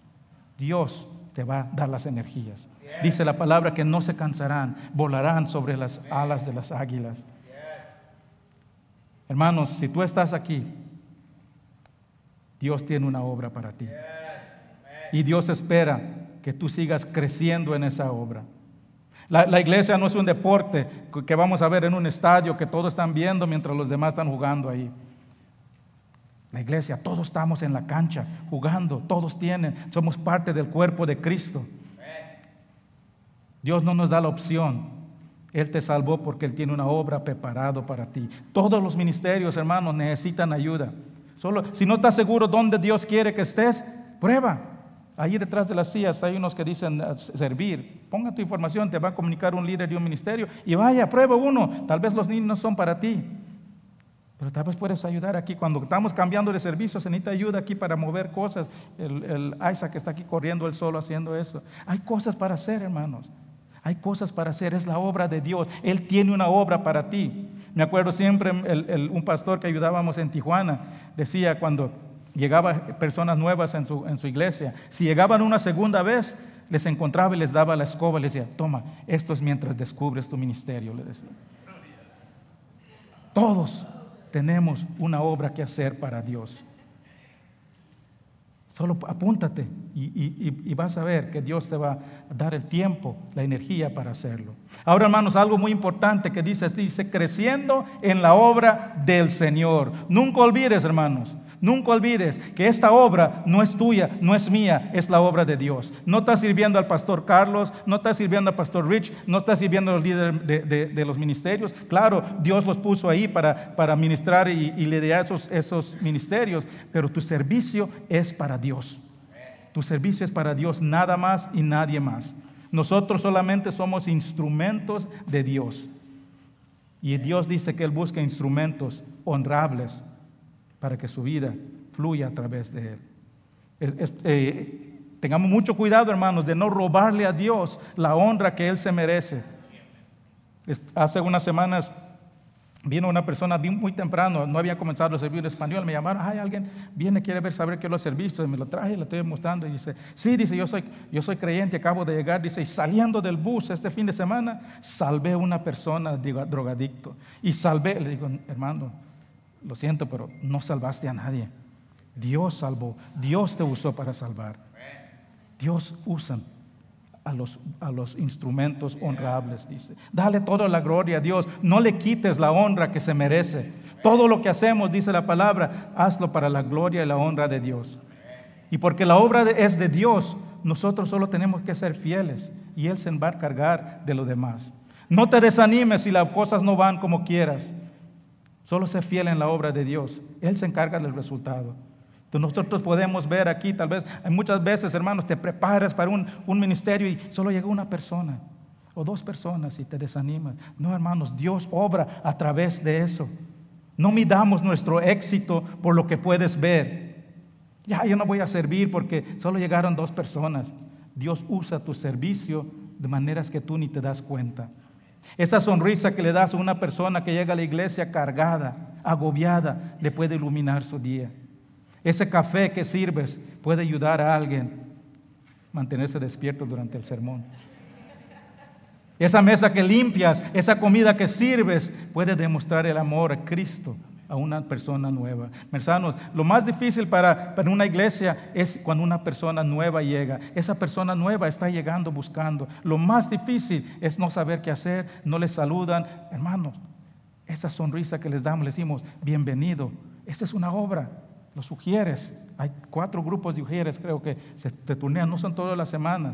Dios te va a dar las energías. Dice la palabra que no se cansarán, volarán sobre las alas de las águilas. Hermanos, si tú estás aquí, Dios tiene una obra para ti. Y Dios espera que tú sigas creciendo en esa obra. La iglesia no es un deporte que vamos a ver en un estadio que todos están viendo mientras los demás están jugando ahí. La iglesia, todos estamos en la cancha jugando, todos somos parte del cuerpo de Cristo. Dios no nos da la opción. Él te salvó porque Él tiene una obra preparada para ti. Todos los ministerios, hermanos, necesitan ayuda. Si no estás seguro dónde Dios quiere que estés, prueba. Ahí detrás de las sillas hay unos que dicen servir. Ponga tu información, te va a comunicar un líder de un ministerio y vaya, prueba uno. Tal vez los niños no son para ti, pero tal vez puedes ayudar aquí. Cuando estamos cambiando de servicio, se necesita ayuda aquí para mover cosas. El Isaac que está aquí corriendo él solo haciendo eso. Hay cosas para hacer, hermanos. Hay cosas para hacer, es la obra de Dios. Él tiene una obra para ti. Me acuerdo siempre un pastor que ayudábamos en Tijuana, decía cuando llegaban personas nuevas en su iglesia, si llegaban una segunda vez, les encontraba y les daba la escoba, les decía, toma, esto es mientras descubres tu ministerio, le decía. Todos tenemos una obra que hacer para Dios. Solo apúntate y vas a ver que Dios te va a dar el tiempo, la energía para hacerlo. Ahora, hermanos, algo muy importante que dice creciendo en la obra del Señor. Nunca olvides, hermanos, nunca olvides que esta obra no es tuya, no es mía, es la obra de Dios. No estás sirviendo al pastor Carlos, no estás sirviendo al pastor Rich, no estás sirviendo a los líderes de los ministerios. Claro, Dios los puso ahí para ministrar y liderar esos ministerios, pero tu servicio es para Dios. Tu servicio es para Dios, nada más y nadie más. Nosotros solamente somos instrumentos de Dios. Y Dios dice que Él busca instrumentos honrables para que su vida fluya a través de Él. Tengamos mucho cuidado, hermanos, de no robarle a Dios la honra que Él se merece. Hace unas semanas vino una persona muy temprano, no había comenzado a servir en español, me llamaron, alguien viene, quiere saber qué es los servicios, me lo traje, le estoy mostrando, y dice, sí, dice, yo soy creyente, acabo de llegar, dice, y saliendo del bus este fin de semana, salvé a una persona drogadicto, y le digo, hermano, lo siento, pero no salvaste a nadie, Dios salvó, Dios te usó para salvar, Dios usa a los instrumentos honrables, dice. Dale toda la gloria a Dios. No le quites la honra que se merece. Todo lo que hacemos, dice la palabra, hazlo para la gloria y la honra de Dios. Y porque la obra es de Dios, nosotros solo tenemos que ser fieles y Él se va a encargar de lo demás. No te desanimes si las cosas no van como quieras. Solo sé fiel en la obra de Dios. Él se encarga del resultado. Entonces nosotros podemos ver aquí, tal vez, hay muchas veces, hermanos, te preparas para un ministerio y solo llega una persona o 2 personas y te desanimas. No, hermanos, Dios obra a través de eso. No midamos nuestro éxito por lo que puedes ver. Ya, yo no voy a servir porque solo llegaron 2 personas. Dios usa tu servicio de maneras que tú ni te das cuenta. Esa sonrisa que le das a una persona que llega a la iglesia cargada, agobiada, le puede iluminar su día. Ese café que sirves puede ayudar a alguien a mantenerse despierto durante el sermón. Esa mesa que limpias, esa comida que sirves, puede demostrar el amor a Cristo a una persona nueva. Hermanos, lo más difícil para una iglesia es cuando una persona nueva llega. Esa persona nueva está llegando buscando. Lo más difícil es no saber qué hacer, no les saludan. Hermanos, esa sonrisa que les damos, les decimos, bienvenido. Esa es una obra. Los ujieres, hay 4 grupos de ujieres, creo que se turnean, no son todas las semanas.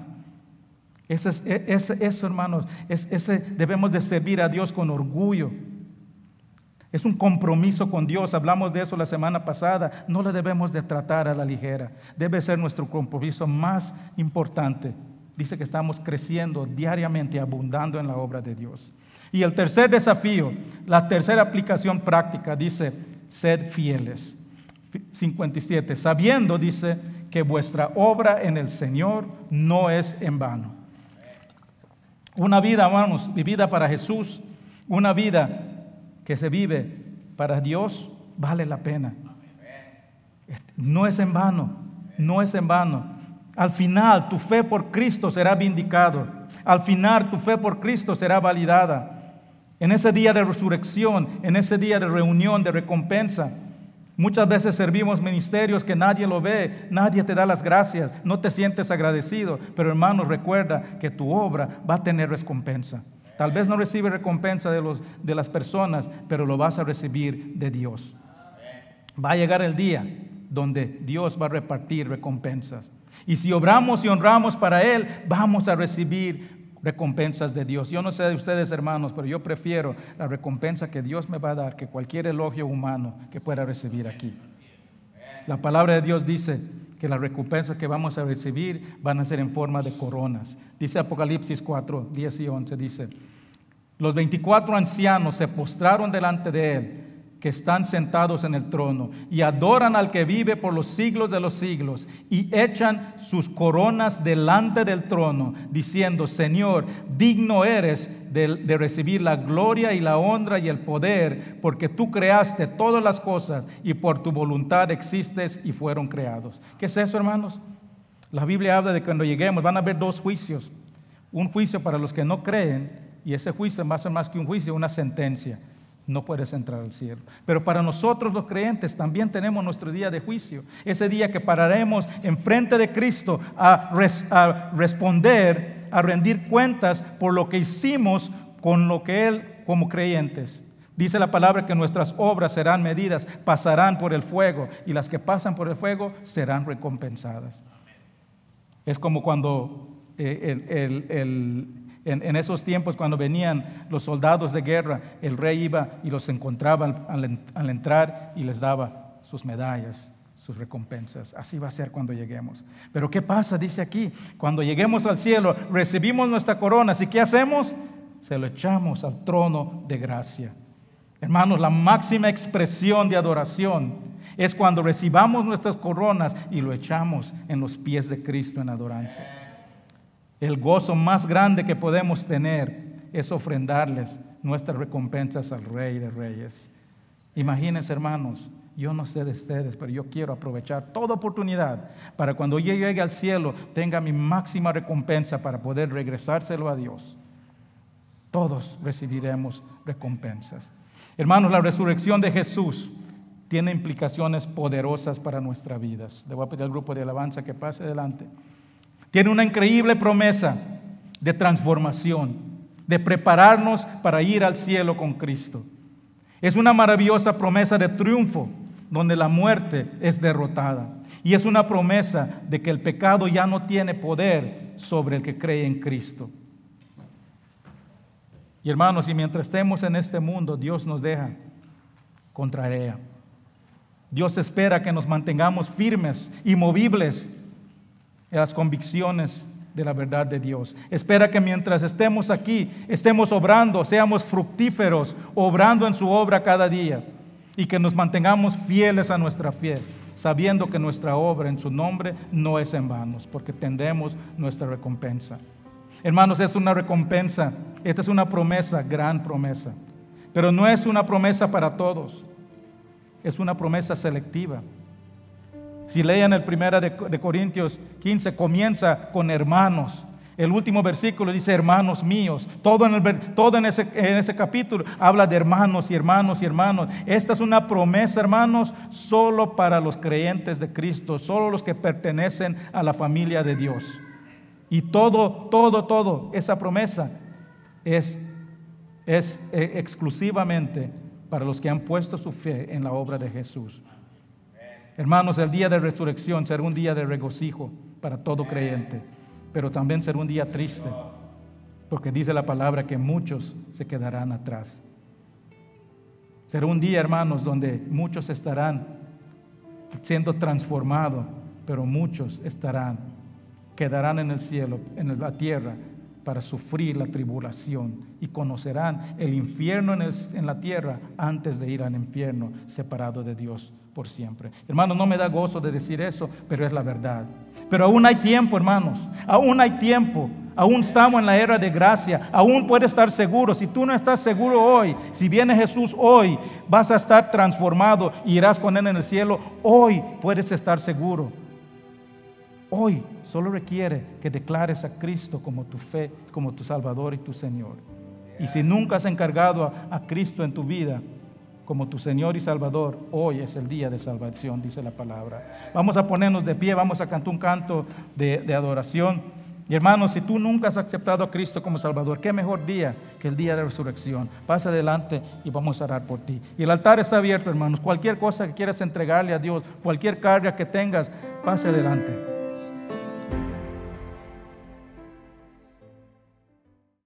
Eso, hermanos, debemos de servir a Dios con orgullo. Es un compromiso con Dios, hablamos de eso la semana pasada. No lo debemos de tratar a la ligera. Debe ser nuestro compromiso más importante. Dice que estamos creciendo diariamente, abundando en la obra de Dios. Y el tercer desafío, la tercera aplicación práctica, dice, sed fieles. 57, sabiendo, dice, que vuestra obra en el Señor no es en vano. Una vida, hermanos, vivida para Jesús, una vida que se vive para Dios, vale la pena. No es en vano, no es en vano. Al final tu fe por Cristo será vindicado. Al final tu fe por Cristo será validada. En ese día de resurrección, en ese día de reunión, de recompensa. Muchas veces servimos ministerios que nadie lo ve, nadie te da las gracias, no te sientes agradecido. Pero hermanos, recuerda que tu obra va a tener recompensa. Tal vez no recibes recompensa de las personas, pero lo vas a recibir de Dios. Va a llegar el día donde Dios va a repartir recompensas. Y si obramos y honramos para Él, vamos a recibir recompensas de Dios. Yo no sé de ustedes, hermanos, pero yo prefiero la recompensa que Dios me va a dar que cualquier elogio humano que pueda recibir aquí. La palabra de Dios dice que las recompensas que vamos a recibir van a ser en forma de coronas. Dice Apocalipsis 4, 10 y 11, dice, los 24 ancianos se postraron delante de Él, que están sentados en el trono, y adoran al que vive por los siglos de los siglos, y echan sus coronas delante del trono, diciendo, Señor, digno eres de recibir la gloria y la honra y el poder, porque tú creaste todas las cosas, y por tu voluntad existes y fueron creados. ¿Qué es eso, hermanos? La Biblia habla de que cuando lleguemos van a haber 2 juicios. Un juicio para los que no creen, y ese juicio va a ser más que un juicio, una sentencia. No puedes entrar al cielo. Pero para nosotros los creyentes también tenemos nuestro día de juicio. Ese día que pararemos enfrente de Cristo a responder, a rendir cuentas por lo que hicimos con lo que Él como creyentes. Dice la palabra que nuestras obras serán medidas, pasarán por el fuego, y las que pasan por el fuego serán recompensadas. Es como cuando en esos tiempos, cuando venían los soldados de guerra, el rey iba y los encontraba al entrar y les daba sus medallas, sus recompensas. Así va a ser cuando lleguemos. Pero ¿qué pasa? Dice aquí, cuando lleguemos al cielo, recibimos nuestra corona. ¿Y qué hacemos? Se lo echamos al trono de gracia. Hermanos, la máxima expresión de adoración es cuando recibamos nuestras coronas y lo echamos en los pies de Cristo en adorancia. El gozo más grande que podemos tener es ofrendarles nuestras recompensas al Rey de Reyes. Imagínense, hermanos, yo no sé de ustedes, pero yo quiero aprovechar toda oportunidad para cuando yo llegue al cielo tenga mi máxima recompensa para poder regresárselo a Dios. Todos recibiremos recompensas. Hermanos, la resurrección de Jesús tiene implicaciones poderosas para nuestras vidas. Le voy a pedir al grupo de alabanza que pase adelante. Tiene una increíble promesa. de transformación, de prepararnos para ir al cielo con Cristo. Es una maravillosa promesa de triunfo, donde la muerte es derrotada. Y es una promesa de que el pecado ya no tiene poder sobre el que cree en Cristo. Y hermanos, y mientras estemos en este mundo, Dios nos deja con tarea. Dios espera que nos mantengamos firmes, inmovibles en las convicciones de la verdad de Dios. Espera que mientras estemos aquí, estemos obrando, seamos fructíferos, obrando en su obra cada día, y que nos mantengamos fieles a nuestra fe, sabiendo que nuestra obra en su nombre no es en vano, porque tendremos nuestra recompensa. Hermanos, es una recompensa, esta es una promesa, gran promesa, pero no es una promesa para todos, es una promesa selectiva. Si leen el 1 de Corintios 15, comienza con hermanos. El último versículo dice hermanos míos. Todo en ese capítulo habla de hermanos y hermanos y hermanos. Esta es una promesa, hermanos, solo para los creyentes de Cristo, solo los que pertenecen a la familia de Dios. Y todo, esa promesa es exclusivamente para los que han puesto su fe en la obra de Jesús. Hermanos, el día de resurrección será un día de regocijo para todo creyente, pero también será un día triste, porque dice la palabra que muchos se quedarán atrás. Será un día, hermanos, donde muchos estarán siendo transformados, pero muchos quedarán en el cielo, en la tierra, para sufrir la tribulación y conocerán el infierno en la tierra antes de ir al infierno, separado de Dios por siempre. Hermanos, no me da gozo de decir eso, pero es la verdad. Pero aún hay tiempo, hermanos, aún hay tiempo. Aún estamos en la era de gracia, aún puedes estar seguro. Si tú no estás seguro hoy, si viene Jesús hoy, vas a estar transformado y irás con Él en el cielo. Hoy puedes estar seguro. Hoy solo requiere que declares a Cristo como tu fe, como tu Salvador y tu Señor. Y si nunca has encargado a Cristo en tu vida como tu Señor y Salvador, hoy es el día de salvación, dice la palabra. Vamos a ponernos de pie, vamos a cantar un canto de adoración. Y hermanos, si tú nunca has aceptado a Cristo como Salvador, qué mejor día que el día de resurrección. Pasa adelante y vamos a orar por ti. Y el altar está abierto, hermanos. Cualquier cosa que quieras entregarle a Dios, cualquier carga que tengas, pase adelante.